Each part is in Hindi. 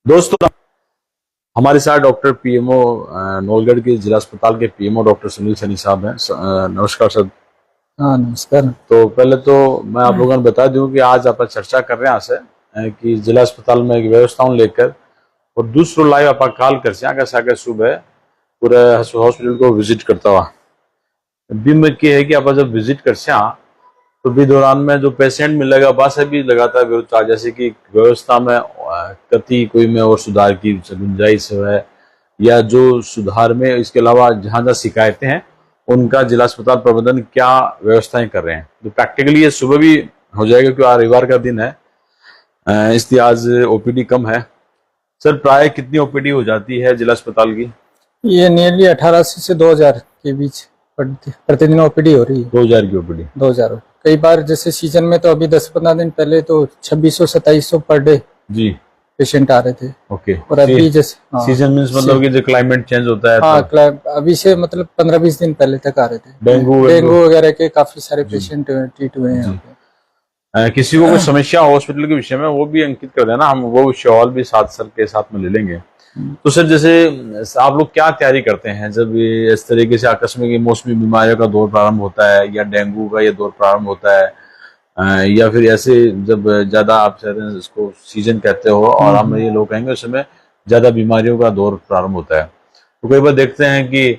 दोस्तों, हमारे साथ डॉक्टर पीएमओ नौलगढ़ के जिला अस्पताल के पीएमओ डॉक्टर सुनील सैनी साहब हैं। नमस्कार सर। हाँ नमस्कार। तो पहले तो मैं आप लोगों को बता दूं कि आज आप चर्चा कर रहे हैं आपसे कि जिला अस्पताल में एक व्यवस्थाओं लेकर और दूसरों लाइव आप कॉल कर साके सुबह पूरे हॉस्पिटल को विजिट करता हुआ भी में क्या है कि आप जब विजिट कर तो भी दौरान में जो पेशेंट मिलेगा बस भी लगातार विरोध जैसे कि व्यवस्था में कति कोई में और सुधार की गुंजाइश है या जो सुधार में, इसके अलावा जहाँ जहाँ शिकायतें हैं उनका जिला अस्पताल प्रबंधन क्या व्यवस्थाएं कर रहे हैं। तो प्रैक्टिकली ये सुबह भी हो जाएगा क्योंकि आज रविवार का दिन है, इसलिए आज ओपीडी कम है। सर, प्राय कितनी ओपीडी हो जाती है जिला अस्पताल की? ये नियरली 1800 से 2000 के बीच प्रतिदिन ओपीडी हो रही है। 2000 की ओपीडी? 2000। कई बार जैसे सीजन में तो अभी 10-15 दिन पहले तो 2600-2700 पर डे जी पेशेंट आ रहे थे। ओके। और अभी जैसे सीजन मींस मतलब कि जो क्लाइमेट चेंज होता है। हाँ, अभी से मतलब 15-20 दिन पहले तक आ रहे थे। डेंगू वगैरह के काफी सारे पेशेंट ट्रीट हुए हैं। किसी को कोई समस्या हॉस्पिटल के विषय में वो भी अंकित कर देना, हम वो सवाल भी साथ सर के साथ में ले लेंगे। तो सर, जैसे आप लोग क्या तैयारी करते हैं जब इस तरीके से आकस्मिक मौसमी बीमारियों का दौर प्रारंभ होता है या डेंगू का ये दौर प्रारंभ होता है, या फिर ऐसे जब ज्यादा आप इसको सीजन कहते हो और हम ये लोग कहेंगे उस समय ज्यादा बीमारियों का दौर प्रारंभ होता है, तो कई बार देखते हैं कि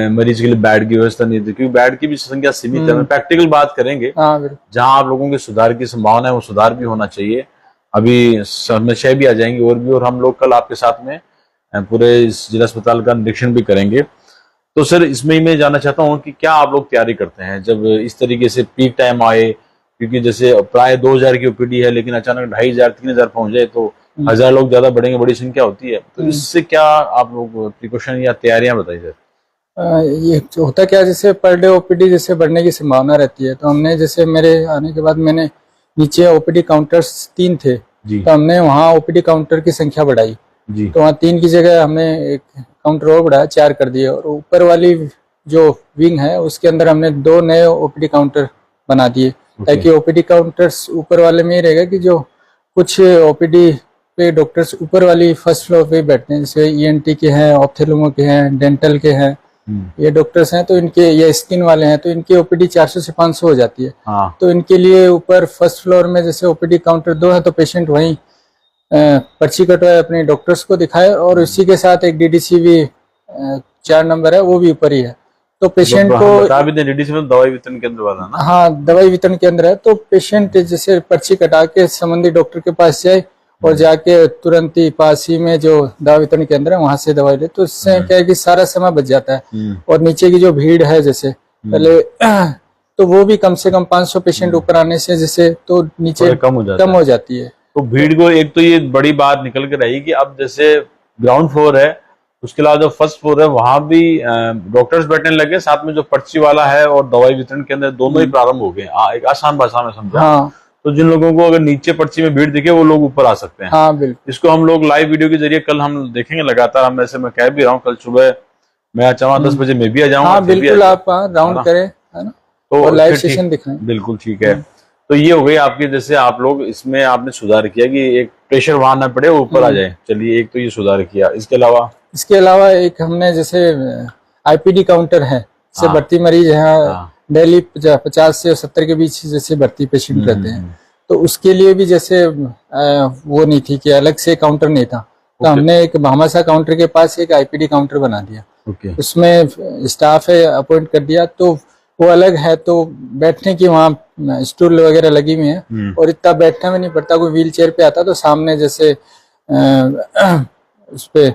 मरीज के लिए बेड की व्यवस्था नहीं थी क्योंकि बेड की भी संख्या सीमित है। प्रैक्टिकल बात करेंगे, जहां आप लोगों के सुधार की संभावना है वो सुधार भी होना चाहिए। अभी समस्या भी आ जाएंगी और हम लोग कल आपके साथ में पूरे इस जिला अस्पताल का निरीक्षण भी करेंगे। तो सर, इसमें मैं जानना चाहता हूँ कि क्या आप लोग तैयारी करते हैं जब इस तरीके से पीक टाइम आए, क्योंकि जैसे प्राय 2000 की ओपीडी है लेकिन अचानक 2500-3000 पहुंच जाए तो 1000 लोग ज्यादा बढ़ेंगे, बड़ी संख्या होती है। तो इससे क्या आप लोग प्रिकॉशन या तैयारियां बताइए सर। ये होता क्या, जैसे पर डे ओपीडी जैसे बढ़ने की संभावना रहती है, तो हमने जैसे मेरे आने के बाद मैंने नीचे ओपीडी काउंटर्स 3 थे तो हमने वहाँ ओपीडी काउंटर की संख्या बढ़ाई जी। तो वहाँ 3 की जगह हमने एक काउंटर और बढ़ाया, 4 कर दिए। और ऊपर वाली जो विंग है उसके अंदर हमने 2 नए ओपीडी काउंटर बना दिए ताकि ओपीडी काउंटर्स ऊपर वाले में ही रहेगा कि जो कुछ ओपीडी पे डॉक्टर्स ऊपर वाली फर्स्ट फ्लोर पे बैठते हैं, जैसे ईएनटी के हैं, ऑप्थेल्मो के हैं, डेंटल के हैं, ये डॉक्टर्स हैं, तो इनके ये स्किन वाले हैं तो इनकी ओपीडी 400 से 500 हो जाती है। तो इनके लिए ऊपर फर्स्ट फ्लोर में जैसे ओपीडी काउंटर 2 है तो पेशेंट वहीं पर्ची कटवाए, अपने डॉक्टर्स को दिखाए और इसी के साथ एक डीडीसी भी 4 नंबर है वो भी ऊपर ही है। तो पेशेंट को बता भी दें, डीडीसी में दवाई वितरण केंद्र वाला ना? हाँ, दवाई वितरण केंद्र है। तो पेशेंट जैसे पर्ची कटा के संबंधित डॉक्टर के पास जाए और जाके तुरंत ही पास ही में जो दवा वितरण केंद्र है वहां से दवाई ले, तो इससे क्या है कि सारा समय बच जाता है। और नीचे की जो भीड़ है जैसे पहले तो वो भी कम से कम 500 पेशेंट ऊपर आने से जैसे तो नीचे कम हो जाती है। तो भीड़ को एक तो ये बड़ी बात निकल के रही कि अब जैसे ग्राउंड फ्लोर है, उसके अलावा जो फर्स्ट फ्लोर है वहां भी डॉक्टर्स बैठने लगे, साथ में जो पर्ची वाला है और दवाई वितरण केंद्र दोनों ही प्रारंभ हो गए। एक आसान भाषा में समझा। हाँ। तो जिन लोगों को अगर नीचे पर्ची में भीड़ दिखे वो लोग ऊपर आ सकते हैं। हाँ, बिल्कुल। इसको हम लोग लाइव वीडियो के जरिए कल हम देखेंगे लगातार। हम ऐसे मैं कह भी रहा हूँ कल सुबह मैं चाहूँगा 10 बजे मैं भी आ जाऊंगा। हाँ, बिल्कुल, आप राउंड करें, है ना, तो लाइव सेशन दिखाएं। बिल्कुल ठीक है। तो ये हो गई आपकी, जैसे आप लोग इसमें आपने सुधार किया कि एक प्रेशर वहां ना पड़े, ऊपर आ जाए। चलिए, एक तो ये सुधार किया। इसके अलावा एक हमने जैसे आईपीडी काउंटर है, जैसे भर्ती मरीज है डेली 50 से 70 के बीच जैसे भर्ती पेशेंट रहते हैं, तो उसके लिए भी जैसे वो नहीं थी कि अलग से काउंटर नहीं था, तो हमने एक भामाशाह काउंटर के पास एक आईपीडी काउंटर बना दिया। उसमें स्टाफ है अपॉइंट कर दिया, तो वो अलग है, तो बैठने की वहाँ स्टूल वगैरह लगी हुई है और इतना बैठना में नहीं पड़ता। कोई व्हील चेयर पे आता तो सामने जैसे उस पे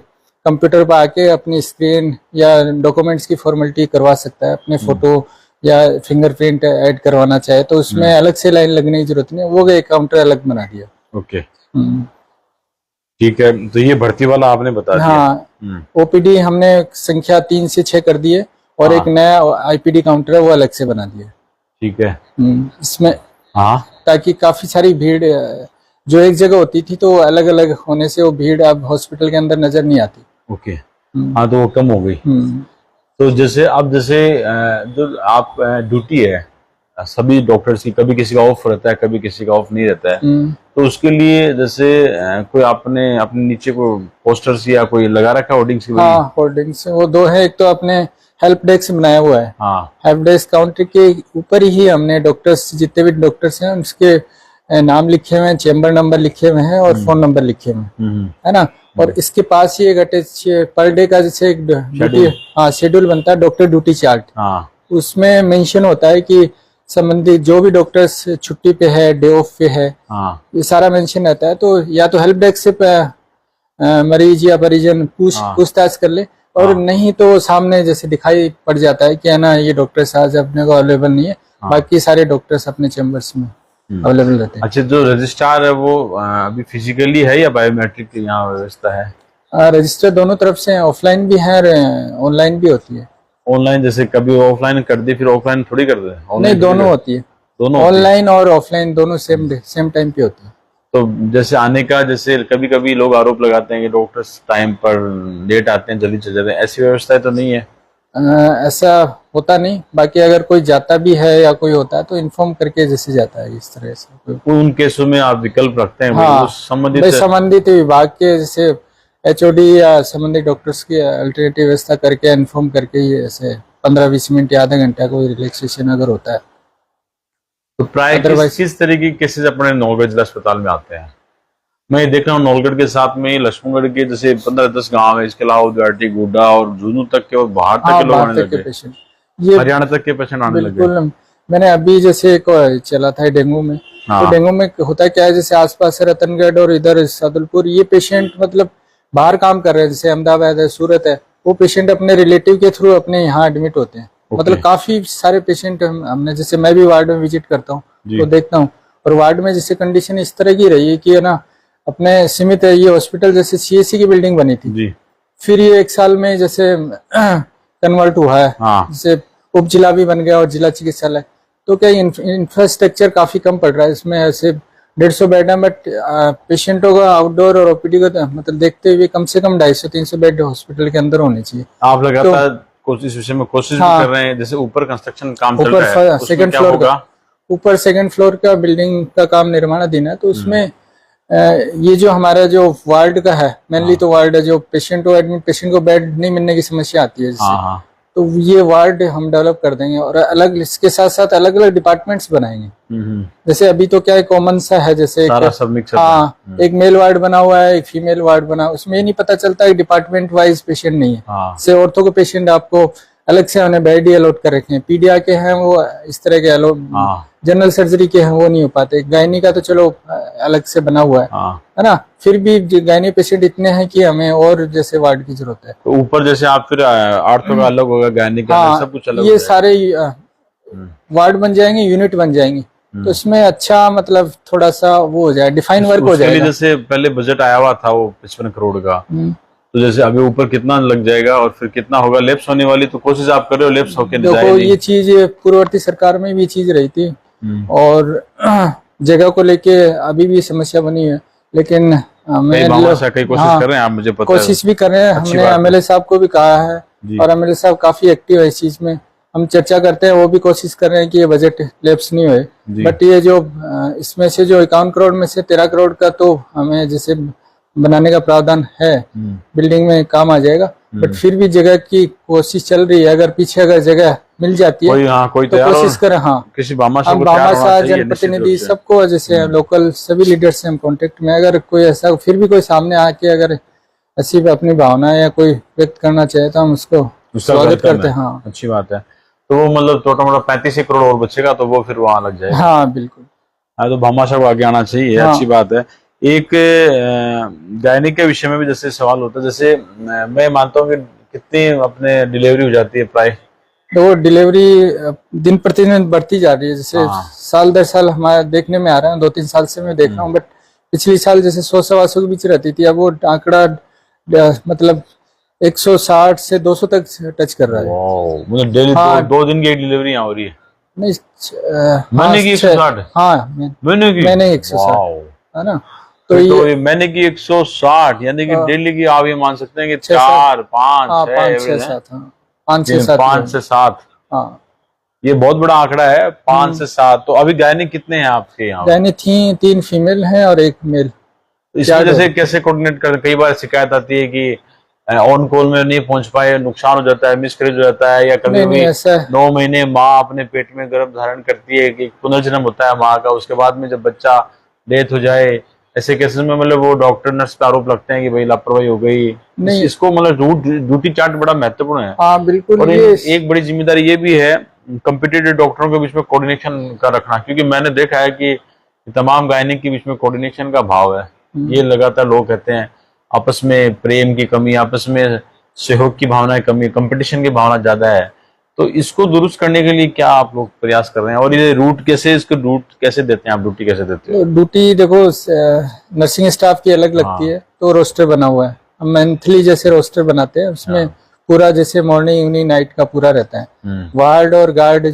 कंप्यूटर पर आके अपनी स्क्रीन या डॉक्यूमेंट्स की फॉर्मेलिटी करवा सकता है, अपने फोटो या फिंगरप्रिंट ऐड करवाना चाहे तो उसमें अलग से लाइन लगने की जरूरत नहीं है, वो एक काउंटर अलग बना दिया। ओके, ठीक है। तो ये भर्ती वाला आपने बता दिया। हाँ, ओपीडी हमने संख्या 3 से 6 कर दी है और एक नया आईपीडी काउंटर है वो अलग से बना दिया। ठीक है। इसमें ताकि काफी सारी भीड़ जो एक जगह होती थी तो अलग अलग होने से वो भीड़ अब हॉस्पिटल के अंदर नजर नहीं आती। ओके। हाँ, तो वो कम हो गई। तो जैसे अब जैसे जो आप ड्यूटी है सभी डॉक्टर्स की, कभी किसी का ऑफ रहता है कभी किसी का ऑफ नहीं रहता है, तो उसके लिए जैसे कोई आपने अपने नीचे को पोस्टर्स या कोई लगा रखा होर्डिंग्स की? हाँ, होर्डिंग्स वो दो है। एक तो अपने हेल्प डेस्क बनाया हुआ है। हाँ, हेल्प डेस्क काउंटर के ऊपर ही हमने डॉक्टर्स, जितने भी डॉक्टर्स हैं उसके नाम लिखे हुए हैं, चेम्बर नंबर लिखे हुए हैं और फोन नंबर लिखे हुए हैं, है ना। और इसके पास ही एक अटैच पर डे का जैसे एक ड्यूटी, हाँ, शेड्यूल बनता है, डॉक्टर ड्यूटी चार्ट। हाँ, उसमें मेंशन होता है कि संबंधित जो भी डॉक्टर्स छुट्टी पे है, डे ऑफ पे है, हाँ, ये सारा मेंशन रहता है। तो या तो हेल्प डेस्क से मरीज या परिजन पूछताछ कर ले, और नहीं तो सामने जैसे दिखाई पड़ जाता है कि है ना, ये डॉक्टर्स आज अपने को अवेलेबल नहीं है, बाकी सारे डॉक्टर्स अपने चैम्बर्स में अवेलेबल रहते हैं। अच्छा, जो रजिस्ट्रार है वो अभी फिजिकली है या बायोमेट्रिक की यहाँ व्यवस्था है? रजिस्टर दोनों तरफ से हैं, ऑफलाइन भी है, ऑनलाइन भी होती है। ऑनलाइन जैसे कभी ऑफलाइन कर दी फिर ऑफलाइन थोड़ी कर दे? नहीं, दोनों होती है, दोनों ऑनलाइन और ऑफलाइन दोनों सेम टाइम पे होती है। तो जैसे आने का, जैसे कभी कभी लोग आरोप लगाते हैं कि डॉक्टर्स टाइम पर लेट आते हैं, जल्दी चले जाते हैं, ऐसी व्यवस्था तो नहीं है? ऐसा होता नहीं। बाकी अगर कोई जाता भी है या कोई होता है तो इन्फॉर्म करके जैसे जाता है, इस तरह से। उन केसों में आप विकल्प रखते हैं? हाँ, संबंधित विभाग के जैसे एचओडी या संबंधित डॉक्टर्स की अल्टरनेटिव व्यवस्था करके इन्फॉर्म करके ही ऐसे 15-20 मिनट या आधा घंटा कोई रिलैक्सेशन अगर होता है। तो प्राय किस तरह की केसेस अपने नौलगढ़ जिला अस्पताल में आते हैं? मैं ये देख रहा हूँ नौलगढ़ के साथ में लक्ष्मणगढ़ के जैसे 15-10 गांव है, इसके अलावा गुवाहाटी, गोड्डा और झुंझुनू तक के और बाहर तक के लोग आने लगे, ये हरियाणा तक के पेशेंट आने लगे। बिल्कुल। मैंने अभी जैसे एक चला था डेंगू में, तो डेंगू में होता क्या है, जैसे आसपास रतनगढ़ और इधर सादुलपुर, ये पेशेंट मतलब बाहर काम कर रहे हैं, जैसे अहमदाबाद है, सूरत है, वो पेशेंट अपने रिलेटिव के थ्रू अपने यहाँ एडमिट होते हैं। मतलब काफी सारे पेशेंट हमने, जैसे मैं भी वार्ड में विजिट करता हूँ तो देखता हूँ, और वार्ड में जैसे कंडीशन इस तरह की रही है कि है ना, अपने सीमित है, ये हॉस्पिटल जैसे सीएससी की बिल्डिंग बनी थी जी। फिर ये 1 साल में जैसे कन्वर्ट हुआ है, जैसे उप जिला भी बन गया और जिला चिकित्सालय, तो क्या इंफ्रास्ट्रक्चर काफी कम पड़ रहा है इसमें। ऐसे 150 बेड है, बट पेशेंटों का आउटडोर और ओपीडी को मतलब देखते हुए कम से कम 250-300 बेड हॉस्पिटल के अंदर होने चाहिए। आप लगातार इस विषय में कोशिश भी कर रहे हैं, जैसे ऊपर कंस्ट्रक्शन काम चल रहा है, सेकंड फ्लोर का, ऊपर सेकंड फ्लोर का बिल्डिंग का काम निर्माणाधीन है, तो उसमें ये जो हमारा जो वार्ड का है, मेनली तो वार्ड है, जो पेशेंट को एडमिट, पेशेंट को बेड नहीं मिलने की समस्या आती है जिससे, तो ये वार्ड हम डेवलप कर देंगे, और अलग इसके साथ साथ अलग अलग डिपार्टमेंट्स बनाएंगे। जैसे अभी तो क्या है, कॉमन सा है, जैसे एक मेल वार्ड बना हुआ है, एक फीमेल वार्ड बना, उसमें ये नहीं पता चलता है डिपार्टमेंट वाइज पेशेंट नहीं है। जैसे औरतों को पेशेंट आपको अलग से हमने बेड ही अलॉट कर रखे हैं, पीडिया के हैं वो इस तरह के अलॉट, जनरल सर्जरी के हैं वो नहीं हो पाते, गायनी का तो चलो अलग से बना हुआ है ना। फिर भी गायनी पेशेंट इतने हैं कि हमें और जैसे वार्ड की जरूरत है। तो ऊपर जैसे आप फिर आर्थो का अलग होगा, गायनी का सब कुछ अलग, ये सारे वार्ड बन जाएंगे, यूनिट बन जाएंगे, तो इसमें अच्छा मतलब थोड़ा सा वो हो जाए, डिफाइन वर्क हो जाएगा। जैसे पहले बजट आया हुआ था वो 55 करोड़ का, तो जैसे अभी ऊपर कितना लग जाएगा और फिर कितना होगा? लैप्स होने वाली तो कोशिश आप कर रहे हो लैप्स होके नहीं? देखो, ये चीज पूर्ववर्ती सरकार में भी चीज रही थी, और जगह को लेके अभी भी समस्या बनी है, लेकिन कई कोशिश कर रहे हैं, आप मुझे पता कोशिश भी कर रहे हैं। हमने एमएलए साहब को भी कहा है, और एमएलए साहब काफी एक्टिव है इस चीज में, हम चर्चा करते हैं, वो भी कोशिश कर रहे हैं कि ये बजट लैप्स नहीं होए। बट ये जो इसमें से जो 51 करोड़ में से 13 करोड़ का तो हमें जैसे बनाने का प्रावधान है, बिल्डिंग में काम आ जाएगा, बट फिर भी जगह की कोशिश चल रही है। अगर पीछे अगर जगह मिल जाती है कोई तो कोशिश करें। हाँ, किसी भामाशाह जनप्रतिनिधि सबको, जैसे लोकल सभी लीडर से हम कॉन्टेक्ट में, अगर कोई ऐसा फिर भी कोई सामने आके अगर ऐसी अपनी भावना या कोई व्यक्त करना चाहे तो हम उसको स्वागत करते हैं। हाँ, अच्छी बात है। तो वो मतलब छोटा मोटा 35 करोड़ और बचेगा तो वो फिर वहां लग जाएगा। हाँ बिल्कुल। हाँ, तो भामाशाह को आगे आना चाहिए। अच्छी बात है। एक गायनी के विषय में भी जैसे सवाल होता है, जैसे मैं मानता हूँ कि कितनी अपने डिलीवरी हो जाती है प्राय? तो डिलीवरी दिन प्रतिदिन बढ़ती जा रही है, जैसे साल दर साल हमारे देखने में आ रहा है, 2-3 साल से मैं देख रहा हूँ, बट पिछली साल जैसे 100-125 के बीच रहती थी, अब वो आंकड़ा मतलब 160 से 200 तक टच कर रहा है। मतलब डेली 2 दिन की डिलीवरी हो रही है? नहीं, महीने की 160? हाँ, महीने की 160 है ना। तो ये महीने की 160 यानी कि डेली की आप ये मान सकते हैं कि 4, 5, 6, 5 से 7। हाँ, ये बहुत बड़ा आंकड़ा है, 5 से 7। तो अभी गायनिक कितने हैं आपके यहाँ? गायनिक थी 3 फीमेल हैं और 1 मेल। इस वजह से कैसे कोऑर्डिनेट कर, कई बार शिकायत आती है कि ऑन कॉल में नहीं पहुंच पाए, नुकसान हो जाता है, मिसकैरेज हो जाता है, या कभी भी 9 महीने माँ अपने पेट में गर्भ धारण करती है, कि पुनर्जन्म होता है माँ का, उसके बाद में जब बच्चा डेथ हो जाए, ऐसे केसेस में मतलब वो डॉक्टर नर्स पे आरोप लगते हैं कि भाई लापरवाही हो गई। नहीं, इसको मतलब ड्यूटी चार्ट बड़ा महत्वपूर्ण है। हाँ बिल्कुल। और एक बड़ी जिम्मेदारी ये भी है कॉम्पिटिटिव डॉक्टरों के बीच में कोऑर्डिनेशन का रखना, क्योंकि मैंने देखा है कि तमाम गायनिक के बीच में कोऑर्डिनेशन का भाव है। ये लगातार लोग कहते हैं आपस में प्रेम की कमी, आपस में सहयोग की भावना की कमी, कंपटीशन की भावना ज्यादा है। तो इसको दुरुस्त करने के लिए क्या आप लोग प्रयास कर रहे हैं, और ये रूट कैसे, इसको रूट कैसे देते हैं आप, ड्यूटी कैसे देते हो? ड्यूटी देखो नर्सिंग स्टाफ की अलग लगती है, तो रोस्टर बना हुआ है, हम मंथली जैसे रोस्टर बनाते हैं, उसमें पूरा जैसे मॉर्निंग इवनिंग नाइट का पूरा रहता है। वार्ड और गार्ड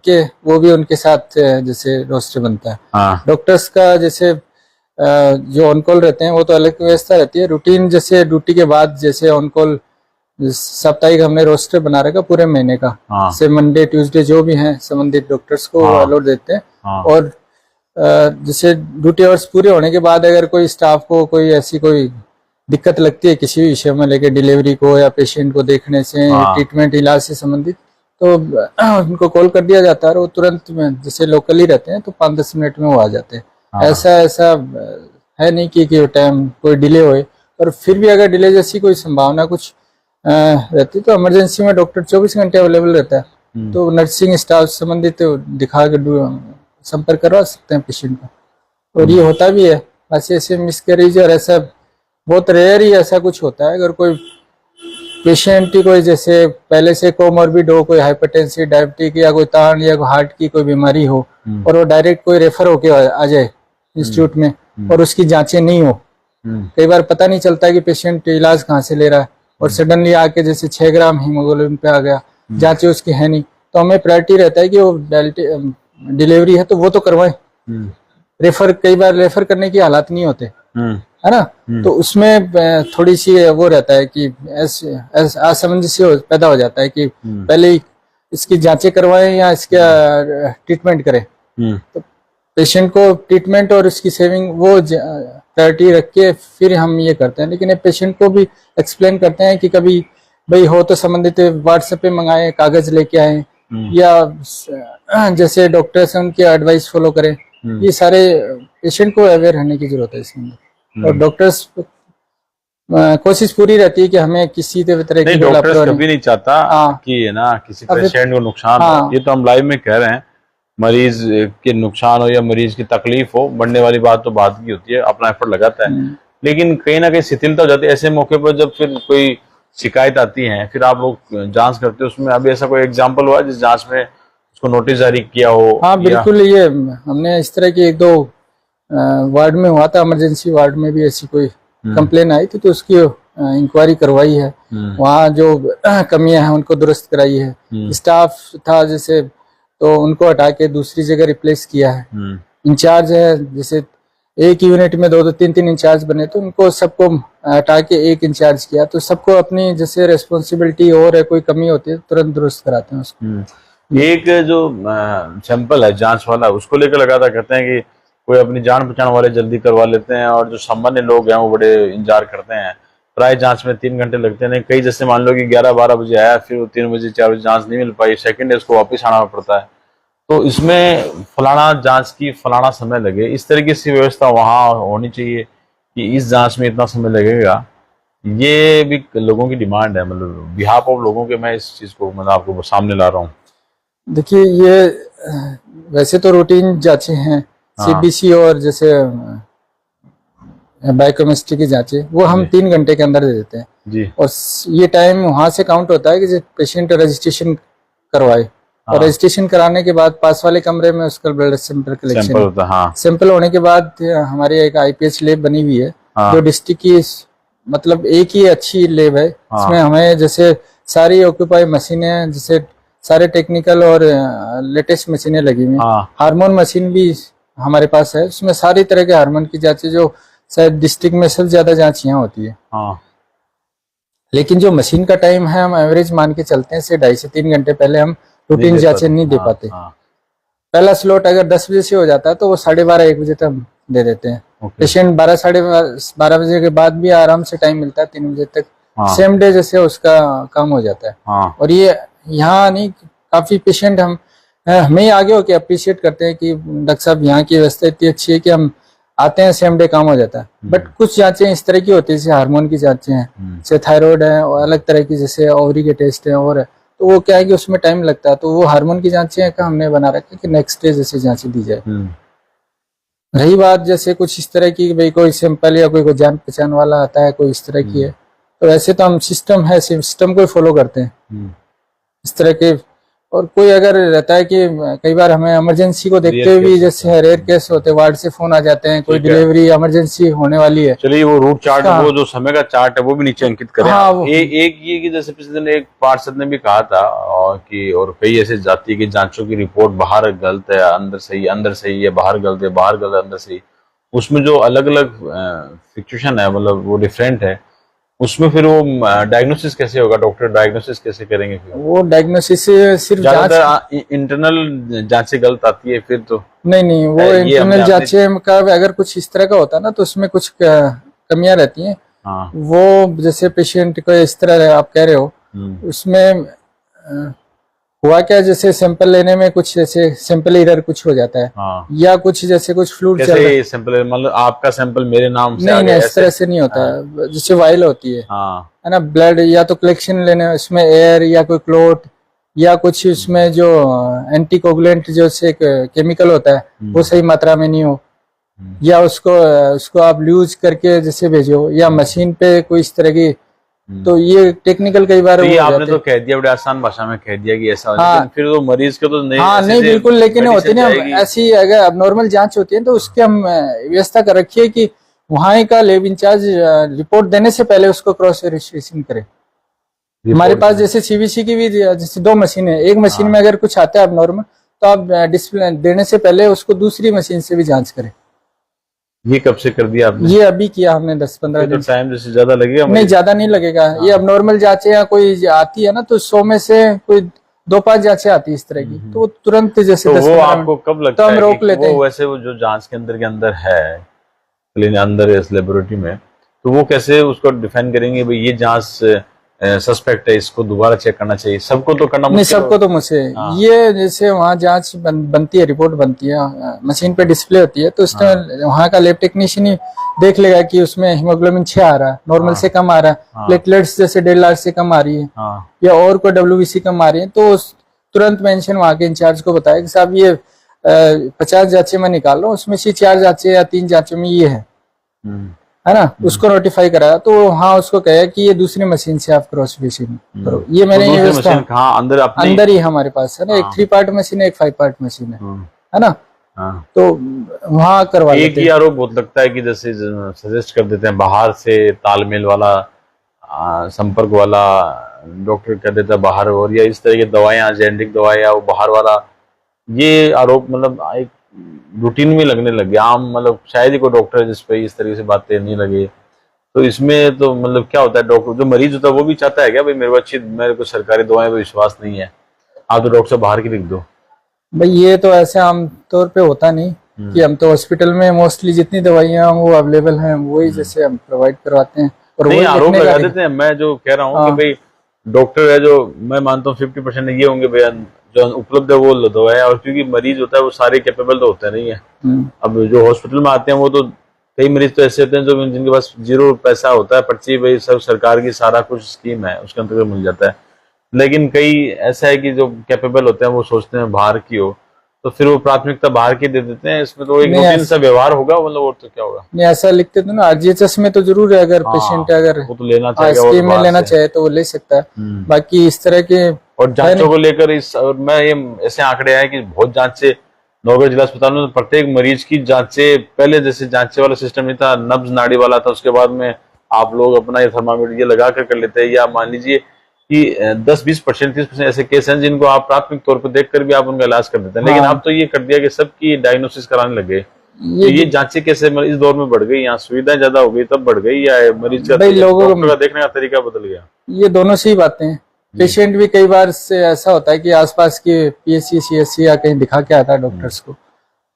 के वो भी उनके साथ जैसे रोस्टर बनता है। डॉक्टर्स का जैसे जो ऑन कॉल रहते हैं वो तो अलग व्यवस्था रहती है। रूटीन जैसे ड्यूटी के बाद जैसे ऑन कॉल साप्ताहिक हमने रोस्टर बना रखा पूरे महीने का, से मंडे ट्यूसडे जो भी हैं संबंधित डॉक्टर्स को अलॉट देते हैं। और जैसे ड्यूटी आवर्स पूरे होने के बाद अगर कोई स्टाफ को कोई ऐसी कोई दिक्कत लगती है किसी भी विषय में लेके, डिलीवरी को या पेशेंट को देखने से, ट्रीटमेंट इलाज से संबंधित, तो उनको कॉल कर दिया जाता है और वो तुरंत में जैसे लोकली रहते हैं तो 5-10 मिनट में वो आ जाते हैं। ऐसा है नहीं कि टाइम कोई डिले होए, और फिर भी अगर डिले जैसी कोई संभावना कुछ रहती तो इमरजेंसी में डॉक्टर 24 घंटे अवेलेबल रहता है, तो नर्सिंग स्टाफ संबंधित दिखा के संपर्क करवा सकते हैं पेशेंट का, और ये होता भी है। ऐसे मिसकैरेज और ऐसा बहुत रेयर ही ऐसा कुछ होता है। अगर कोई पेशेंट की कोई जैसे पहले से कोमॉर्बिड हो, कोई हाइपरटेंसिव, डायबिटिक या कोई तान या हार्ट की कोई बीमारी हो, और वो डायरेक्ट कोई रेफर होके आ जाए इंस्टीट्यूट में और उसकी जांचें नहीं हो, कई बार पता नहीं चलता कि पेशेंट इलाज कहाँ से ले रहा है, और सडनली आके जैसे 6 ग्राम हीमोग्लोबिन पे आ गया, जांचें उसकी है नहीं, तो हमें प्रायोरिटी रहता है कि वो डिलीवरी है तो वो तो करवाएं। कई बार रेफर करने की हालात नहीं होते, है ना, तो उसमें थोड़ी सी वो रहता है कि असमंजस्य पैदा हो जाता है कि पहले ही इसकी जांचें करवाएं या इसका ट्रीटमेंट करें। तो पेशेंट को ट्रीटमेंट और इसकी सेविंग वो प्रायोरिटी रख के फिर हम ये करते हैं। लेकिन पेशेंट को भी एक्सप्लेन करते हैं कि कभी भाई हो तो संबंधित व्हाट्सएप पे मंगाएं, कागज लेके आए, या जैसे डॉक्टर से उनकी एडवाइस फॉलो करें। ये सारे पेशेंट को अवेयर रहने की जरूरत है इसमें, और डॉक्टर्स कोशिश पूरी रहती है कि हमें किसी तरह की डॉक्टर्स कभी नहीं चाहता कि है ना किसी पेशेंट को नुकसान हो। ये तो हम लाइव में कह रहे हैं, मरीज के नुकसान हो या मरीज की तकलीफ हो, बढ़ने वाली बात तो बात की होती है, अपना एफर्ट लगाता है, लेकिन कहीं ना कहीं शिथिलता हो जाती है। ऐसे मौके पर जब फिर कोई शिकायत आती है, फिर आप लोग जांच करते हो, उसमें अभी ऐसा कोई एग्जांपल हुआ जिस जांच में उसको नोटिस जारी किया हो? हाँ बिल्कुल, ये हमने इस तरह की 1-2 वार्ड में हुआ था, इमरजेंसी वार्ड में भी ऐसी कोई कंप्लेन आई थी, तो उसकी इंक्वायरी करवाई है, वहाँ जो कमियां हैं उनको दुरुस्त कराई है। स्टाफ था जैसे तो उनको हटा के दूसरी जगह रिप्लेस किया है। इंचार्ज है जैसे एक यूनिट में 2-2, 3-3 इंचार्ज बने, तो उनको सबको हटा के एक इंचार्ज किया, तो सबको अपनी जैसे रेस्पॉन्सिबिलिटी और है, कोई कमी होती है तुरंत दुरुस्त कराते हैं उसको। एक जो सैंपल है जांच वाला, उसको लेकर लगातार कहते हैं कि कोई अपनी जान पहचान वाले जल्दी करवा लेते हैं, और जो सामान्य लोग हैं वो बड़े इंतजार करते हैं। प्राय जांच में 3 घंटे लगते हैं। कई जैसे मान लो कि 11-12 बजे आया, फिर वो 3 बजे 4 बजे जांच नहीं मिल पाई, सेकंड डे उसको वापस आना पड़ता है। तो इसमें फलाना जांच की फलाना समय लगे, इस तरीके से व्यवस्था वहां होनी चाहिए कि इस जांच में इतना समय लगेगा। ये भी लोगों की डिमांड है, मतलब बिहाफ ऑफ लोगों के मैं इस चीज को मतलब आपको सामने ला रहा हूँ। देखिए, ये वैसे तो रूटीन जांचें हैं, सीबीसी और जैसे बायोकेमिस्ट्री की जांचें, वो हम 3 घंटे के अंदर दे देते हैं जी। और ये टाइम वहां से काउंट होता है कि पेशेंट रजिस्ट्रेशन करवाए, और रजिस्ट्रेशन कराने के बाद पास वाले कमरे में उसका ब्लड सैंपल कलेक्शन, सैंपल होने के बाद हमारी एक आईपीएच लैब बनी हुई है, जो डिस्ट्रिक्ट की मतलब एक ही अच्छी लैब है। इसमें हमें जैसे सारी ऑक्यूपाई मशीनें, जैसे सारे टेक्निकल और लेटेस्ट मशीनें लगी हुई हैं। हार्मोन मशीन भी हमारे पास है, उसमें सारी तरह के हार्मोन की जांचें, जो शायद डिस्ट्रिक्ट में सबसे ज्यादा जांच यहाँ होती है। लेकिन जो मशीन का टाइम है हम एवरेज मान के चलते हैं, से 2.5 से 3 घंटे पहले हम रूटीन जांचें नहीं दे पाते। पहला स्लॉट अगर 10 बजे से हो जाता है तो वो 12:30 1 बजे तक दे देते हैं। पेशेंट 12 साढ़े 12 बजे के बाद भी आराम से टाइम मिलता है 3 बजे तक, सेम डे जैसे उसका काम हो जाता है। और ये यहाँ नहीं, काफी पेशेंट हमें आगे होके अप्रिशिएट करते हैं कि डॉक्टर साहब यहाँ की व्यवस्था इतनी अच्छी है कि हम आते हैं सेम डे काम हो जाता है। बट कुछ जांचें इस तरह की होती है, जैसे हार्मोन की जांचें हैं, जैसे थायराइड है और अलग तरह की, जैसे ओवरी के टेस्ट हैं, और तो वो क्या है कि उसमें टाइम लगता है। तो वो हार्मोन की जांचें का हमने बना रखा है कि नेक्स्ट डे जैसे जांचें दी जाए। रही बात जैसे कुछ इस तरह की, भाई कोई सिंपल या कोई जान पहचान वाला आता है, कोई इस तरह की है, तो वैसे तो हम सिस्टम को फॉलो करते हैं इस तरह के। और कोई अगर रहता है कि कई बार हमें इमरजेंसी को देखते हुए भी, जैसे रेयर केस होते हैं, वार्ड से फोन आ जाते हैं, कोई डिलीवरी इमरजेंसी होने वाली है। चलिए वो रूट चार्ट, वो जो समय का चार्ट है वो भी नीचे अंकित करें। एक ये कि जैसे पिछले दिन एक पार्षद ने भी कहा था और कई ऐसे जाति की जांचों की रिपोर्ट बाहर गलत है, अंदर सही है, बाहर गलत है, बाहर गलत अंदर सही। उसमें जो अलग अलग सिचुएशन है, मतलब वो डिफरेंट है, उसमें फिर वो डायग्नोसिस कैसे होगा? डॉक्टर डायग्नोसिस कैसे करेंगे फिर? वो डायग्नोसिस सिर्फ इंटरनल जांचें गलत आती है फिर तो नहीं, वो इंटरनल जांचें का अगर कुछ इस तरह का होता है ना, तो उसमें कुछ कमियां रहती हैं। वो जैसे पेशेंट को इस तरह आप कह रहे हो, उसमें हुआ क्या, जैसे सैंपल लेने में कुछ जैसे सैंपल एरर कुछ हो जाता है, या कुछ जैसे कुछ फ्लूइड चल रहा है। सैंपल मतलब आपका सैंपल मेरे नाम से नहीं, इस तरह से नहीं होता है। जैसे वाइल होती है ना, ब्लड, या तो कलेक्शन लेने उसमें एयर या कोई क्लोट या कुछ उसमें जो एंटीकोगुलेंट जो से केमिकल होता है वो सही मात्रा में नहीं हो, या उसको आप लूज करके जैसे भेजो, या मशीन पे कोई इस तरह की। तो ये टेक्निकल कई बार, तो ये आपने तो कह दिया, बड़ी आसान भाषा में कह दिया कि ऐसा, लेकिन फिर तो मरीज को तो नहीं। नहीं बिल्कुल, लेकिन होती ना ऐसी, अगर अब जांच होती है तो उसके हम व्यवस्था कर रखी है कि वहाँ का लैब इंचार्ज रिपोर्ट देने से पहले उसको क्रॉस वेरिफिकेशन करे। हमारे पास जैसे सीबीसी की भी जैसे 2 मशीन है, एक मशीन में अगर कुछ आता है अब नॉर्मल, तो आप डिस्प्ले देने से पहले उसको दूसरी मशीन से भी जांच करें। ये कब से कर दिया आपने? ये अभी किया हमने 10-15 दिन। टाइम जैसे ज्यादा लगेगा? नहीं, ज्यादा नहीं लगेगा। ये अब नॉर्मल जांचें या कोई आती है ना, तो 100 में से कोई 2-5 जांचें आती है इस तरह की, तो तुरंत जैसे तो वो आपको कब लगता है? हम रोक लेते हैं। वैसे वो जो जांच के अंदर है अंदर इस लेबोरेटरी में, तो वो कैसे उसको डिफाइन करेंगे भाई ये जांच सस्पेक्ट है, इसको दोबारा चेक करना चाहिए? सबको तो करना नहीं, सबको तो मुझसे ये जैसे वहाँ जांच बनती है, रिपोर्ट बनती है, मशीन पे डिस्प्ले होती है, तो उस टाइम वहाँ का लैब टेक्नीशियन ही देख लेगा कि उसमें हीमोग्लोबिन 6 आ रहा है, नॉर्मल से कम आ रहा है, प्लेटलेट्स जैसे 1.5 लाख से कम आ रही है, या और कोई WBC कम आ रही है, तो तुरंत मेंशन वहाँ के इंचार्ज को बताया कि साहब ये 50 जांचें मैं निकाल रहा हूँ, उसमें से 4 जांचें या 3 जांचों में ये है ना, उसको नोटिफाई कराया। तो हाँ, उसको कहा कि ये दूसरी मशीन से आप क्रॉस वेरिफिकेशन करो। ये मैंने ये व्यवस्था अंदर ही हमारे पास है ना, एक 3 पार्ट मशीन है, एक 5 पार्ट मशीन है ना, तो वहाँ करवा लेते हैं। एक ही आरोप बहुत लगता है कि जैसे सजेस्ट कर देते हैं बाहर से तालमेल वाला, संपर्क वाला डॉक्टर कर देता है बाहर, और या इस तरह की दवाएं, जेनेरिक दवाएं वो बाहर वाला, ये आरोप मतलब एक रूटीन में लगने लगे आम, मतलब शायद ही कोई डॉक्टर जिस पे इस तरीके से बातें नहीं लगे। तो इसमें तो मतलब क्या होता है, डॉक्टर जो मरीज होता है वो भी चाहता है क्या भाई मेरे को सरकारी दवाएं पे विश्वास नहीं है, आप तो डॉक्टर से बाहर की लिख दो भाई? ये तो ऐसे आमतौर पे होता नहीं कि हम तो हॉस्पिटल में मोस्टली जितनी दवाइयाँ वो अवेलेबल हैं वही जैसे हम प्रोवाइड करवाते हैं, और नहीं आरोप लगा देते हैं। मैं जो कह रहा हूँ कि भाई डॉक्टर है, जो मैं मानता हूँ 50% ये होंगे बयान जो उपलब्ध है वो दवाएं, और क्योंकि मरीज होता है वो सारे कैपेबल तो होते नहीं है। अब जो हॉस्पिटल में आते हैं वो तो कई मरीज तो ऐसे होते हैं जो जिनके पास 0 पैसा होता है, पर्ची भाई सब सरकार की सारा कुछ स्कीम है उसके अंतर्गत मिल जाता है, लेकिन कई ऐसा है कि जो कैपेबल होते हैं वो सोचते हैं बाहर की हो, तो फिर वो प्राथमिकता बाहर की दे देते हैं। इसमें तो एक रूटीन सा व्यवहार होगा, मतलब और तो क्या होगा? नहीं, ऐसा लिखते थे ना RGHS में तो जरूर है, अगर पेशेंट अगर वो तो लेना चाहिए, स्कीम में लेना चाहे तो वो ले सकता है। बाकी इस तरह के और जांचों को लेकर और मैं ये ऐसे आंकड़े आए कि बहुत जांचें नौगढ़ जिला अस्पताल में प्रत्येक मरीज की जांचें, पहले जैसे जांचे वाला सिस्टम नहीं था, नब्ज नाड़ी वाला था, उसके बाद में आप लोग अपना ये थर्मामीटर ये लगा कर लेते हैं, या मान लीजिए कि 10-20% 30% ऐसे केस हैं जिनको आप प्राथमिक तौर पर देखकर भी आप उनका इलाज कर देते हैं। लेकिन अब तो ये कर दिया कि सबकी डायग्नोसिस कराने लगे। ये जांचें कैसे इस दौर में बढ़ गई, यहाँ सुविधाएं ज्यादा हो गई तब बढ़ गई, या मरीज का लोगों का देखने का तरीका बदल गया? ये दोनों सी बातें हैं। पेशेंट भी कई बार से ऐसा होता है कि आसपास के पीएचसी सीएचसी या कहीं दिखा के आता है डॉक्टर्स को,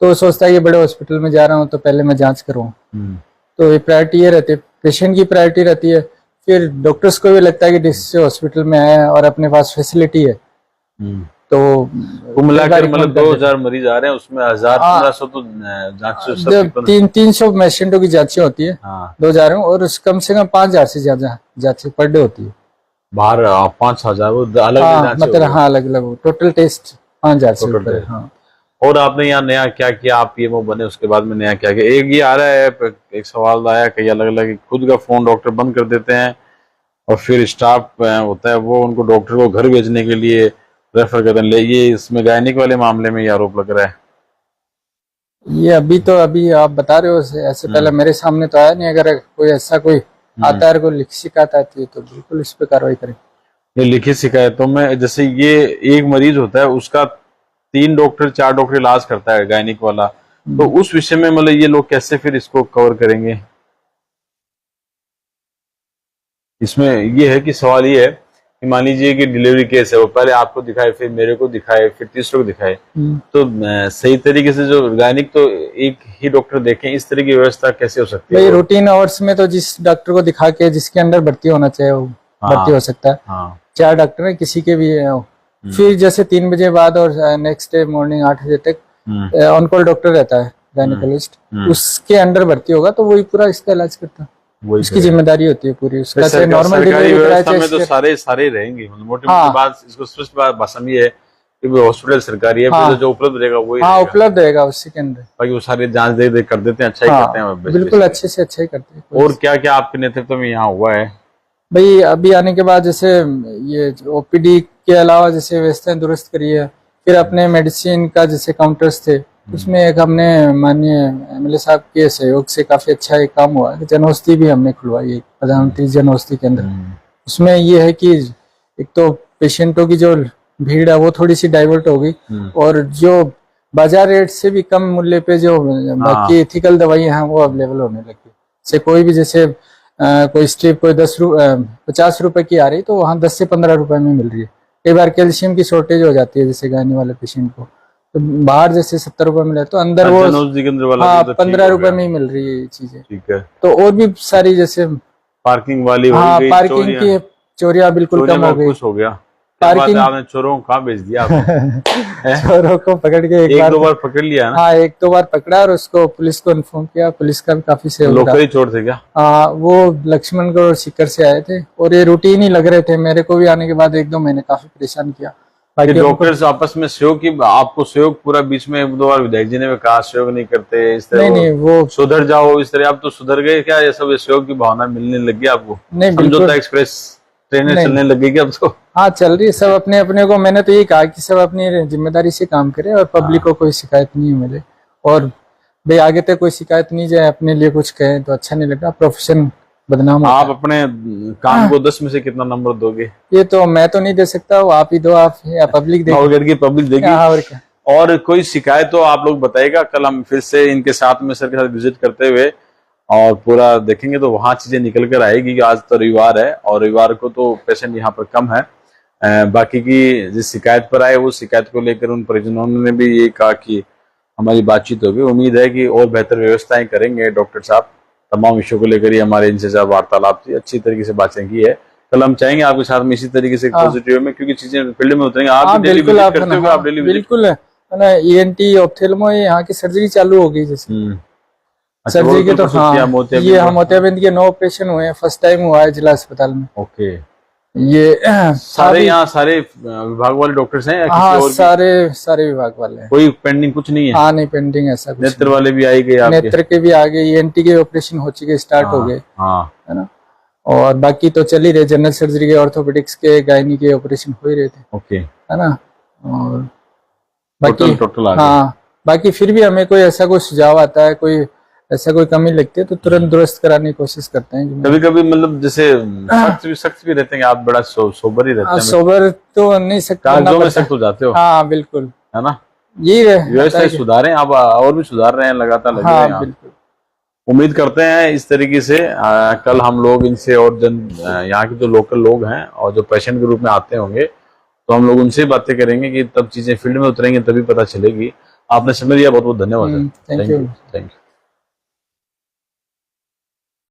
तो वो सोचता है कि बड़े हॉस्पिटल में जा रहा हूँ तो पहले मैं जांच करवाऊँ। तो ये प्रायोरिटी ये रहती है, पेशेंट की प्रायोरिटी रहती है, फिर डॉक्टर्स को भी लगता है कि जिस हॉस्पिटल में आए और अपने पास फैसिलिटी है, तो मिलाकर मतलब 2000 मरीज आ रहे हैं, उसमें 1000-1500 तो जांच 300 पेशेंटों की जांचें होती है 2000 और कम से कम 5000 से ज्यादा जांचें पर डे होती है। बाहर 5000 वो अलग मतलब हाँ अलग अलग टोटल टेस्ट 5000 से ऊपर। हाँ। और आपने यहाँ नया क्या किया, आप पीएमओ बने उसके बाद में नया क्या किया? एक ये आ रहा है, एक सवाल आया कई अलग अलग, खुद का फोन डॉक्टर बंद कर देते हैं और फिर स्टाफ होता है वो उनको डॉक्टर को घर भेजने के लिए रेफर करते हैं। ये इसमें गायनिक वाले मामले में ये आरोप लग रहा है। ये अभी आप बता रहे हो, ऐसे पहले मेरे सामने तो आया नहीं। अगर कोई ऐसा कोई आता है, कोई लिखित शिकायत आती है तो बिल्कुल इस पे कार्रवाई करें। ये लिखित शिकायतों में जैसे ये एक मरीज होता है उसका 3 डॉक्टर 4 डॉक्टर इलाज करता है गायनिक वाला, तो उस विषय में मतलब ये लोग कैसे फिर इसको कवर करेंगे? इसमें ये है कि सवाल ये है कि मान लीजिए कि डिलीवरी केस है, वो पहले आपको दिखाए, फिर मेरे को दिखाए, फिर तीसरे को दिखाए, तो सही तरीके से जो गायनिक तो एक ही डॉक्टर देखें, इस तरह की व्यवस्था कैसे हो सकती है? रूटीन आवर्स में तो जिस डॉक्टर को दिखा के जिसके अंदर भर्ती होना चाहिए वो भर्ती हो सकता है। 4 डॉक्टर है किसी के भी है। फिर जैसे 3 बजे बाद और नेक्स्ट डे मॉर्निंग 8 बजे तक ऑन कॉल डॉक्टर रहता है गायनिकोलॉजिस्ट, उसके अंदर भर्ती होगा तो वही पूरा इसका इलाज करता है, उसकी जिम्मेदारी होती है पूरी। उसका चाहे नॉर्मल डिलीवरी में तो सारे रहेंगे, मोटी बात इसको स्पष्ट भाषा में है कि वो हॉस्पिटल सरकारी है, जो उपलब्ध रहेगा वही उपलब्ध रहेगा उसी के अंदर। बाकी वो सारे जांच दे कर देते हैं, अच्छा ही करते हैं, बिल्कुल अच्छे से अच्छा ही करते हैं। और क्या क्या आपके नेतृत्व में यहाँ हुआ है भाई? अभी आने के बाद जैसे ये ओपीडी के अलावा जैसे व्यवस्थाएं दुरुस्त करी है, फिर अपने मेडिसिन का जैसे काउंटर्स थे उसमें एक हमने माननीय एमएलए साहब के सहयोग से काफी अच्छा एक काम हुआ है। जन औषधि भी हमने खुलवाई है प्रधानमंत्री जन औषधि के अंदर। उसमें ये है कि एक तो पेशेंटों की जो भीड़ है वो थोड़ी सी डाइवर्ट हो गई, और जो बाजार रेट से भी कम मूल्य पे जो बाकी एथिकल दवाइयां हैं वो अवेलेबल होने लगी। जैसे कोई भी जैसे कोई स्ट्रिप कोई 50 रुपए की आ रही तो वहाँ 10 से 15 रुपए में मिल रही है। कई बार कैल्शियम की शॉर्टेज हो जाती है जैसे गायनी वाले पेशेंट को, तो बाहर जैसे 70 रुपए मिले तो अंदर वो 15 रुपए में ही मिल रही है ये चीजें। ठीक है। तो और भी सारी जैसे पार्किंग वाली पार्किंग की चोरियां बिल्कुल कम हो गई। पार्किंग आपने चोरों को कहाँ भेज दिया? चोरों को पकड़ के एक दो बार पकड़ लिया ना? हाँ, 1-2 बार पकड़ा और उसको पुलिस को इन्फॉर्म किया। पुलिस का भी काफी सहयोग। लोकल चोर थे क्या? वो लक्ष्मणगढ़ और सीकर से आए थे और ये रूटीन ही लग रहे थे। मेरे को भी आने के बाद 1-2 महीने काफी परेशान किया। डॉक्टर्स आपस में सहयोग की, आपको सहयोग पूरा बीच में 1-2 बार विधायक जी ने कहा सहयोग नहीं करते, इस तरह नहीं वो सुधर जाओ, इस तरह आप तो सुधर गए क्या? ये सब सहयोग की भावना मिलने लगी आपको? नहीं, समझौता एक्सप्रेस ट्रेनें चलने लगेगी अब तो? हाँ, चल रही है सब अपने अपने को। मैंने तो ये कहा कि सब अपनी जिम्मेदारी से काम करे और पब्लिक को कोई शिकायत नहीं मिले, और भाई आगे तक कोई शिकायत नहीं जाए। अपने लिए कुछ कहें तो अच्छा नहीं लगता, प्रोफेशन बदनाम। आप अपने काम को 10 में से कितना नंबर दोगे? ये तो मैं तो नहीं दे सकता, आप ही दो, आप या पब्लिक देगी। पब्लिक देगी। और क्या? और कोई शिकायत तो आप लोग बताइएगा, कल हम फिर से इनके साथ में सर के साथ विजिट करते हुए और पूरा देखेंगे तो वहां चीजें निकल कर आएगी कि आज तो रविवार है और रविवार को तो पेशेंट यहाँ पर कम है। बाकी की जिस शिकायत पर आए वो शिकायत को लेकर उन परिजनों ने भी ये कहा कि हमारी बातचीत होगी। उम्मीद है कि और बेहतर व्यवस्थाएं करेंगे डॉक्टर साहब। तमाम विषयों को लेकर ही हमारे इनसे साहब वार्तालाप थी, अच्छी तरीके से बातें की है। कल हम चाहेंगे आपके साथ में इसी तरीके से पॉजिटिव में, क्योंकि चीजें फील्ड में उतरेंगे। आप डेली विजिट करते हो? आप डेली बिल्कुल है ना। ENT ऑप्थेल्मो यहाँ की सर्जरी चालू हो गई जैसे सर्जरी के तो हाँ, ये हम मोतियाबिंद के 9 ऑपरेशन हुए हैं, फर्स्ट टाइम हुआ है जिला अस्पताल में। ओके। ये सारे यहाँ सारे विभाग वाले डॉक्टर्स हैं? हाँ, सारे विभाग वाले हैं। कोई पेंडिंग कुछ नहीं है? हाँ, नहीं पेंडिंग ऐसा कुछ। नेत्र वाले भी आए गए? नेत्र के भी आ गए, ENT के ऑपरेशन हो चुके, स्टार्ट हो गए, है ना। और बाकी तो चल ही रहे, जनरल सर्जरी के, ऑर्थोपेडिक्स के, गायनी के ऑपरेशन हो ही रहे थे। ओके, है ना। और बाकी टोटल हाँ, बाकी फिर भी हमें कोई ऐसा कोई सुझाव आता है, कोई ऐसा कोई कमी लगती है तो तुरंत दुरुस्त कराने की कोशिश करते हैं। कभी कभी मतलब जैसे सख्त भी रहते हैं, आप बड़ा सोबर ही रहते हैं? सोबर तो नहीं सकते, कागजों में सख्त हो जाते हो। हाँ बिल्कुल, है ना। यही व्यवस्था सुधारें आप, और भी सुधार रहे हैं, लगातार लगे हैं। बिल्कुल। उम्मीद करते हैं इस तरीके से कल हम लोग इनसे और यहाँ के जो लोकल लोग हैं और जो पेशेंट के रूप में आते होंगे तो हम लोग उनसे बातें करेंगे कि तब चीजें फील्ड में उतरेंगी तभी पता चलेगी। आपने समय दिया, बहुत बहुत धन्यवाद। Thank you. Thank you.